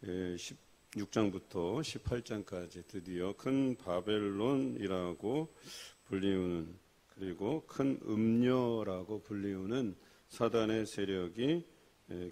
16장부터 18장까지 드디어 큰 바벨론이라고 불리우는, 그리고 큰 음녀라고 불리우는 사단의 세력이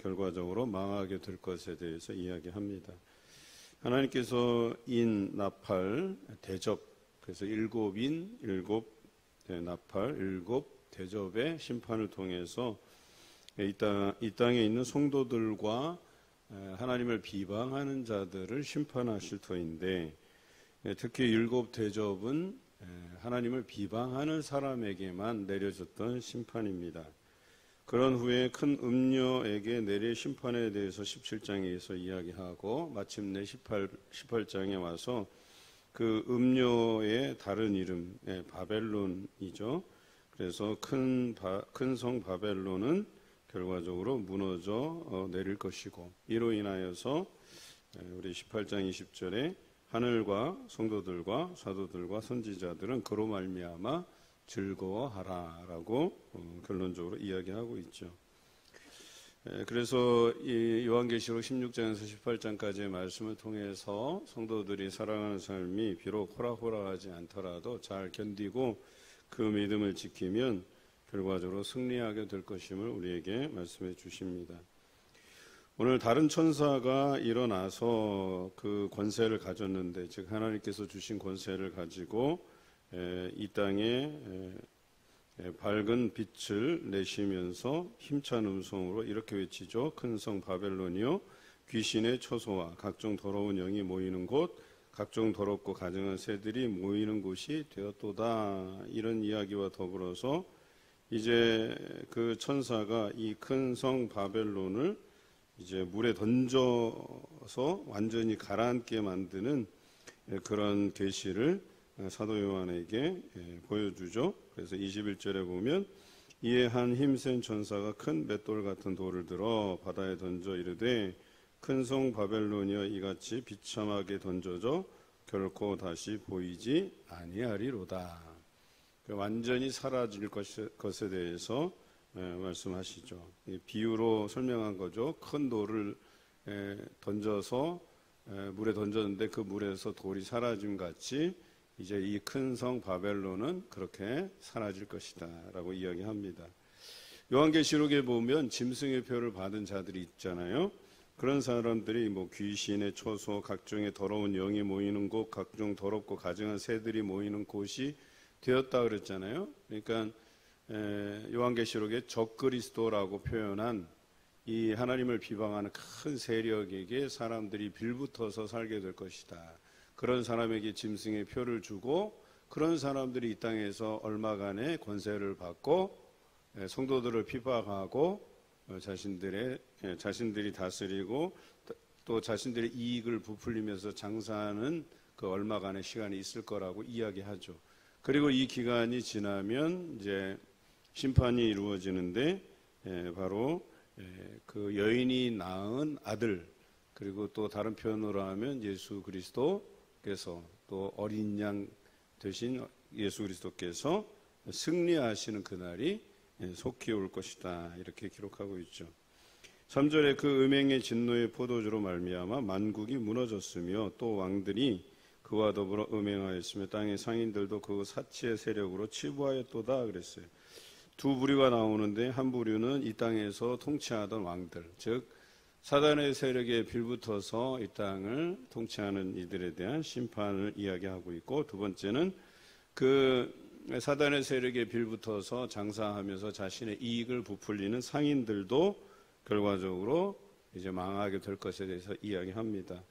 결과적으로 망하게 될 것에 대해서 이야기합니다. 하나님께서 인, 나팔, 대접, 그래서 일곱 인, 일곱 나팔, 일곱 대접의 심판을 통해서 이 땅에 있는 성도들과 하나님을 비방하는 자들을 심판하실 터인데, 특히 일곱 대접은 하나님을 비방하는 사람에게만 내려졌던 심판입니다. 그런 후에 큰 음녀에게 내릴 심판에 대해서 17장에서 이야기하고 마침내 18장에 와서 그 음녀의 다른 이름 바벨론이죠. 그래서 큰 성 바벨론은 결과적으로 무너져 내릴 것이고, 이로 인하여서 우리 18장 20절에 하늘과 성도들과 사도들과 선지자들은 그로 말미암아 즐거워하라라고 결론적으로 이야기하고 있죠. 그래서 이 요한계시록 16장에서 18장까지의 말씀을 통해서 성도들이 살아가는 삶이 비록 호락호락하지 않더라도 잘 견디고 그 믿음을 지키면 결과적으로 승리하게 될 것임을 우리에게 말씀해 주십니다. 오늘 다른 천사가 일어나서 그 권세를 가졌는데, 즉 하나님께서 주신 권세를 가지고 이 땅에 밝은 빛을 내시면서 힘찬 음성으로 이렇게 외치죠. 큰 성 바벨론이요, 귀신의 처소와 각종 더러운 영이 모이는 곳, 각종 더럽고 가증한 새들이 모이는 곳이 되었도다. 이런 이야기와 더불어서 이제 그 천사가 이 큰 성 바벨론을 이제 물에 던져서 완전히 가라앉게 만드는 그런 계시를 사도 요한에게 보여주죠. 그래서 21절에 보면 이에 한 힘센 천사가 큰 맷돌 같은 돌을 들어 바다에 던져 이르되 큰 성 바벨론이여 이같이 비참하게 던져져 결코 다시 보이지 아니하리로다. 완전히 사라질 것에 대해서 말씀하시죠. 비유로 설명한 거죠. 큰 돌을 던져서 물에 던졌는데 그 물에서 돌이 사라짐 같이 이제 이 큰 성 바벨론은 그렇게 사라질 것이다 라고 이야기합니다. 요한계시록에 보면 짐승의 표를 받은 자들이 있잖아요. 그런 사람들이 뭐 귀신의 처소, 각종의 더러운 영이 모이는 곳, 각종 더럽고 가증한 새들이 모이는 곳이 되었다 그랬잖아요. 그러니까 요한계시록에 적그리스도라고 표현한 이 하나님을 비방하는 큰 세력에게 사람들이 빌붙어서 살게 될 것이다. 그런 사람에게 짐승의 표를 주고 그런 사람들이 이 땅에서 얼마간의 권세를 받고 성도들을 비방하고 자신들이 다스리고 또 자신들의 이익을 부풀리면서 장사하는 그 얼마간의 시간이 있을 거라고 이야기하죠. 그리고 이 기간이 지나면 이제 심판이 이루어지는데 바로 그 여인이 낳은 아들, 그리고 또 다른 표현으로 하면 예수 그리스도께서 또 어린 양 되신 예수 그리스도께서 승리하시는 그날이 속히 올 것이다. 이렇게 기록하고 있죠. 3절에 그 음행의 진노의 포도주로 말미암아 만국이 무너졌으며 또 왕들이 그와 더불어 음행하였으며 땅의 상인들도 그 사치의 세력으로 치부하였도다 그랬어요. 두 부류가 나오는데 한 부류는 이 땅에서 통치하던 왕들, 즉 사단의 세력에 빌붙어서 이 땅을 통치하는 이들에 대한 심판을 이야기하고 있고, 두 번째는 그 사단의 세력에 빌붙어서 장사하면서 자신의 이익을 부풀리는 상인들도 결과적으로 이제 망하게 될 것에 대해서 이야기합니다.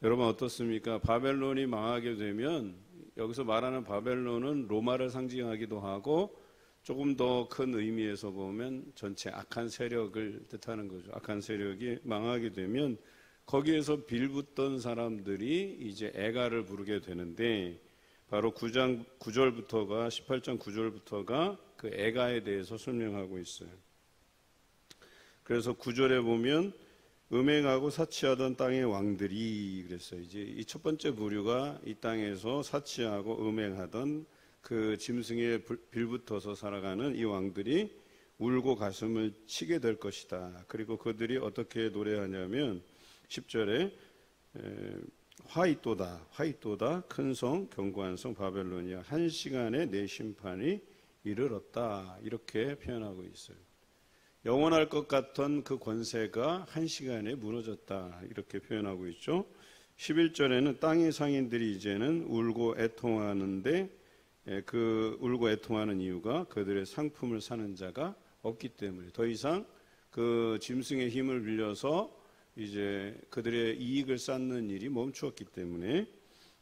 여러분 어떻습니까? 바벨론이 망하게 되면 여기서 말하는 바벨론은 로마를 상징하기도 하고 조금 더 큰 의미에서 보면 전체 악한 세력을 뜻하는 거죠. 악한 세력이 망하게 되면 거기에서 빌붙던 사람들이 이제 애가를 부르게 되는데, 바로 9장 9절부터가 18장 9절부터가 그 애가에 대해서 설명하고 있어요. 그래서 9절에 보면 음행하고 사치하던 땅의 왕들이 그랬어요. 이제 이 첫 번째 부류가 이 땅에서 사치하고 음행하던 그 짐승에 빌붙어서 살아가는 이 왕들이 울고 가슴을 치게 될 것이다. 그리고 그들이 어떻게 노래하냐면 10절에 화이또다 큰 성 견고한 성 바벨론이야 한 시간에 내 심판이 이르렀다 이렇게 표현하고 있어요. 영원할 것 같던 그 권세가 한 시간에 무너졌다 이렇게 표현하고 있죠. 11절에는 땅의 상인들이 이제는 울고 애통하는데 그 울고 애통하는 이유가 그들의 상품을 사는 자가 없기 때문에 더 이상 그 짐승의 힘을 빌려서 이제 그들의 이익을 쌓는 일이 멈추었기 때문에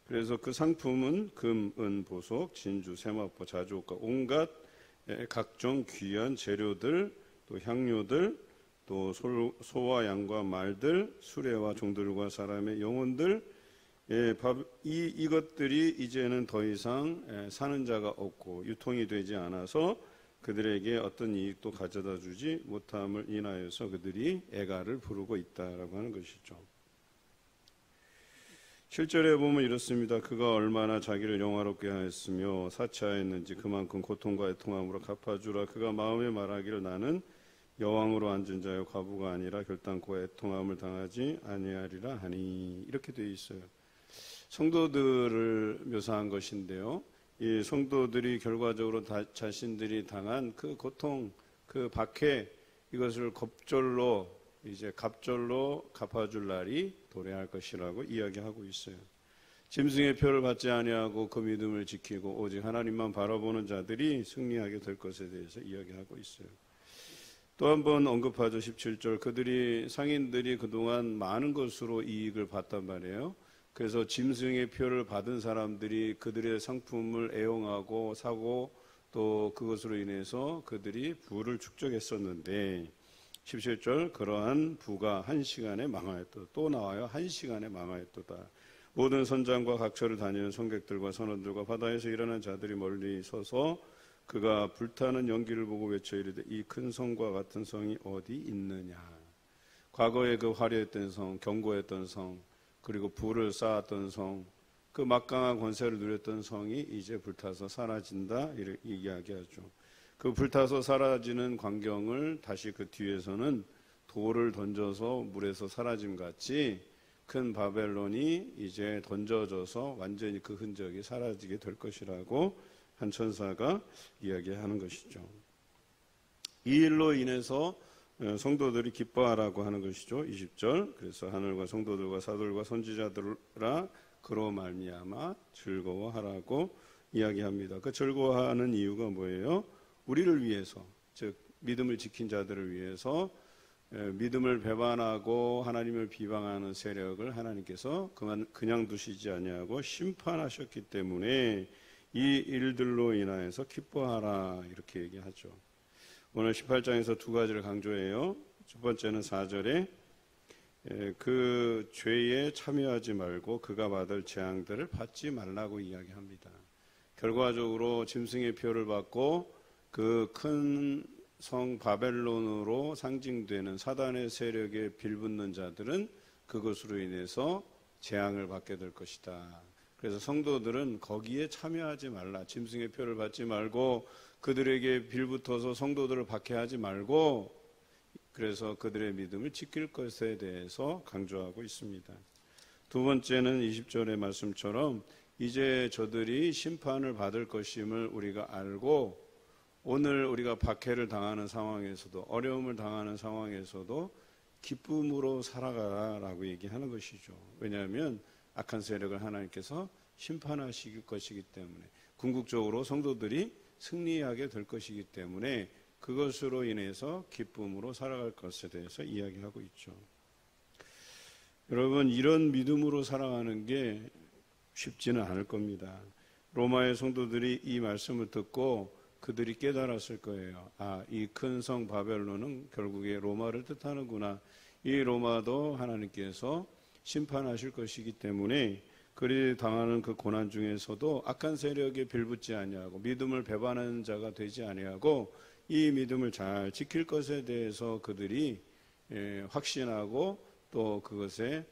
그래서 그 상품은 금, 은, 보석, 진주, 세마포, 자주옥과 온갖 각종 귀한 재료들 또 향료들 또 소와 양과 말들 수레와 종들과 사람의 영혼들 이것들이 이제는 더 이상 사는 자가 없고 유통이 되지 않아서 그들에게 어떤 이익도 가져다 주지 못함을 인하여서 그들이 애가를 부르고 있다라고 하는 것이죠. 7절에 보면 이렇습니다. 그가 얼마나 자기를 영화롭게 하였으며 사치하였는지 그만큼 고통과 애통함으로 갚아주라. 그가 마음에 말하기를 나는 여왕으로 앉은 자여 과부가 아니라 결단코 애통함을 당하지 아니하리라 하니 이렇게 되어 있어요. 성도들을 묘사한 것인데요. 이 성도들이 결과적으로 자신들이 당한 그 고통, 그 박해 이것을 갑절로 갚아줄 날이 도래할 것이라고 이야기하고 있어요. 짐승의 표를 받지 아니하고 그 믿음을 지키고 오직 하나님만 바라보는 자들이 승리하게 될 것에 대해서 이야기하고 있어요. 또 한 번 언급하죠. 17절 상인들이 그동안 많은 것으로 이익을 봤단 말이에요. 그래서 짐승의 표를 받은 사람들이 그들의 상품을 애용하고 사고 또 그것으로 인해서 그들이 부를 축적했었는데 17절 그러한 부가 한 시간에 망하였도다. 또 나와요. 한 시간에 망하였도다. 모든 선장과 각처를 다니는 성객들과 선원들과 바다에서 일어난 자들이 멀리 서서 그가 불타는 연기를 보고 외쳐 이르되 이 큰 성과 같은 성이 어디 있느냐. 과거에 그 화려했던 성, 견고했던 성, 그리고 부를 쌓았던 성, 그 막강한 권세를 누렸던 성이 이제 불타서 사라진다 이렇게 이야기하죠. 그 불타서 사라지는 광경을 다시 그 뒤에서는 돌을 던져서 물에서 사라짐 같이 큰 바벨론이 이제 던져져서 완전히 그 흔적이 사라지게 될 것이라고 한 천사가 이야기하는 것이죠. 이 일로 인해서 성도들이 기뻐하라고 하는 것이죠. 20절 그래서 하늘과 성도들과 사도들과 선지자들아 그로 말미암아 즐거워하라고 이야기합니다. 그 즐거워하는 이유가 뭐예요? 우리를 위해서 즉 믿음을 지킨 자들을 위해서 믿음을 배반하고 하나님을 비방하는 세력을 하나님께서 그냥 두시지 아니하고 심판하셨기 때문에 이 일들로 인하여서 기뻐하라 이렇게 얘기하죠. 오늘 18장에서 두 가지를 강조해요. 첫 번째는 4절에 그 죄에 참여하지 말고 그가 받을 재앙들을 받지 말라고 이야기합니다. 결과적으로 짐승의 표를 받고 그 큰 성 바벨론으로 상징되는 사단의 세력에 빌붙는 자들은 그것으로 인해서 재앙을 받게 될 것이다. 그래서 성도들은 거기에 참여하지 말라. 짐승의 표를 받지 말고 그들에게 빌붙어서 성도들을 박해하지 말고 그래서 그들의 믿음을 지킬 것에 대해서 강조하고 있습니다. 두 번째는 20절의 말씀처럼 이제 저들이 심판을 받을 것임을 우리가 알고 오늘 우리가 박해를 당하는 상황에서도 어려움을 당하는 상황에서도 기쁨으로 살아가라라고 얘기하는 것이죠. 왜냐하면 악한 세력을 하나님께서 심판하실 것이기 때문에 궁극적으로 성도들이 승리하게 될 것이기 때문에 그것으로 인해서 기쁨으로 살아갈 것에 대해서 이야기하고 있죠. 여러분 이런 믿음으로 살아가는 게 쉽지는 않을 겁니다. 로마의 성도들이 이 말씀을 듣고 그들이 깨달았을 거예요. 이 큰 성 바벨론은 결국에 로마를 뜻하는구나. 이 로마도 하나님께서 심판하실 것이기 때문에 그리 당하는 그 고난 중에서도 악한 세력에 빌붙지 아니하고 믿음을 배반하는 자가 되지 아니하고 이 믿음을 잘 지킬 것에 대해서 그들이 확신하고 또 그것에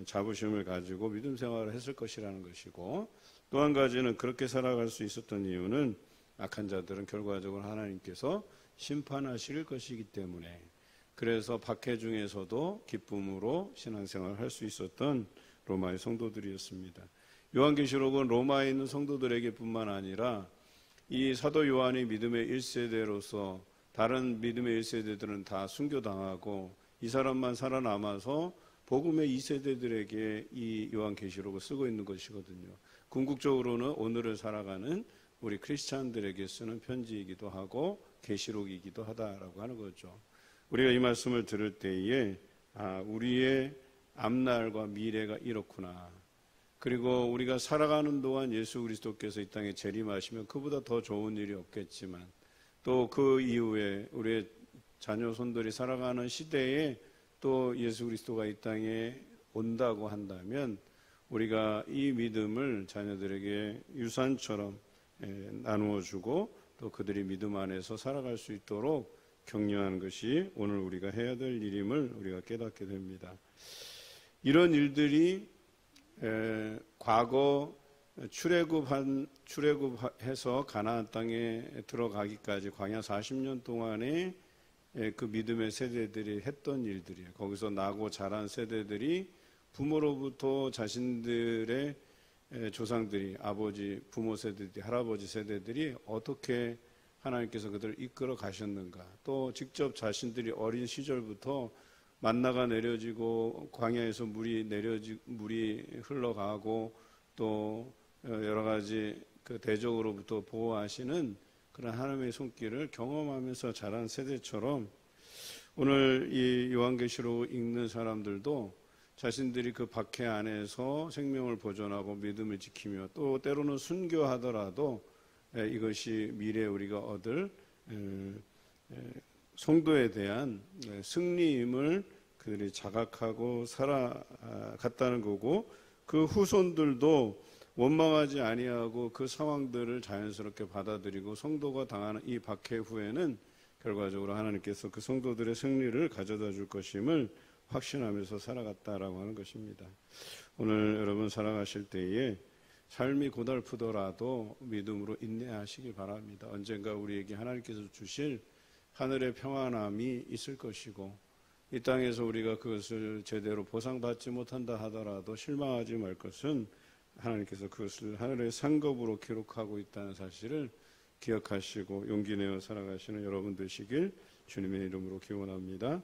자부심을 가지고 믿음 생활을 했을 것이라는 것이고 또 한 가지는 그렇게 살아갈 수 있었던 이유는 악한 자들은 결과적으로 하나님께서 심판하실 것이기 때문에 그래서 박해 중에서도 기쁨으로 신앙생활을 할 수 있었던 로마의 성도들이었습니다. 요한계시록은 로마에 있는 성도들에게 뿐만 아니라 이 사도 요한이 믿음의 1세대로서 다른 믿음의 1세대들은 다 순교당하고 이 사람만 살아남아서 복음의 2세대들에게 이 요한계시록을 쓰고 있는 것이거든요. 궁극적으로는 오늘을 살아가는 우리 크리스찬들에게 쓰는 편지이기도 하고 계시록이기도 하다라고 하는 거죠. 우리가 이 말씀을 들을 때에 우리의 앞날과 미래가 이렇구나. 그리고 우리가 살아가는 동안 예수 그리스도께서 이 땅에 재림하시면 그보다 더 좋은 일이 없겠지만 또 그 이후에 우리의 자녀 손들이 살아가는 시대에 또 예수 그리스도가 이 땅에 온다고 한다면 우리가 이 믿음을 자녀들에게 유산처럼 나누어 주고 또 그들이 믿음 안에서 살아갈 수 있도록 격려하는 것이 오늘 우리가 해야 될 일임을 우리가 깨닫게 됩니다. 이런 일들이 과거 출애굽해서 가나안 땅에 들어가기까지 광야 40년 동안에 그 믿음의 세대들이 했던 일들이에요. 거기서 나고 자란 세대들이 부모로부터 자신들의 조상들이 아버지, 부모 세대들이, 할아버지 세대들이 어떻게 하나님께서 그들을 이끌어 가셨는가, 또 직접 자신들이 어린 시절부터 만나가 내려지고 광야에서 물이 흘러가고 또 여러 가지 그 대적으로부터 보호하시는 그런 하나님의 손길을 경험하면서 자란 세대처럼 오늘 이 요한계시록 읽는 사람들도 자신들이 그 박해 안에서 생명을 보존하고 믿음을 지키며 또 때로는 순교하더라도 이것이 미래에 우리가 얻을 성도에 대한 승리임을 그들이 자각하고 살아갔다는 거고, 그 후손들도 원망하지 아니하고 그 상황들을 자연스럽게 받아들이고 성도가 당하는 이 박해 후에는 결과적으로 하나님께서 그 성도들의 승리를 가져다 줄 것임을 확신하면서 살아갔다라고 하는 것입니다. 오늘 여러분 살아가실 때에 삶이 고달프더라도 믿음으로 인내하시기 바랍니다. 언젠가 우리에게 하나님께서 주실 하늘의 평안함이 있을 것이고 이 땅에서 우리가 그것을 제대로 보상받지 못한다 하더라도 실망하지 말 것은 하나님께서 그것을 하늘의 상급으로 기록하고 있다는 사실을 기억하시고 용기 내어 살아가시는 여러분 되시길 주님의 이름으로 기원합니다.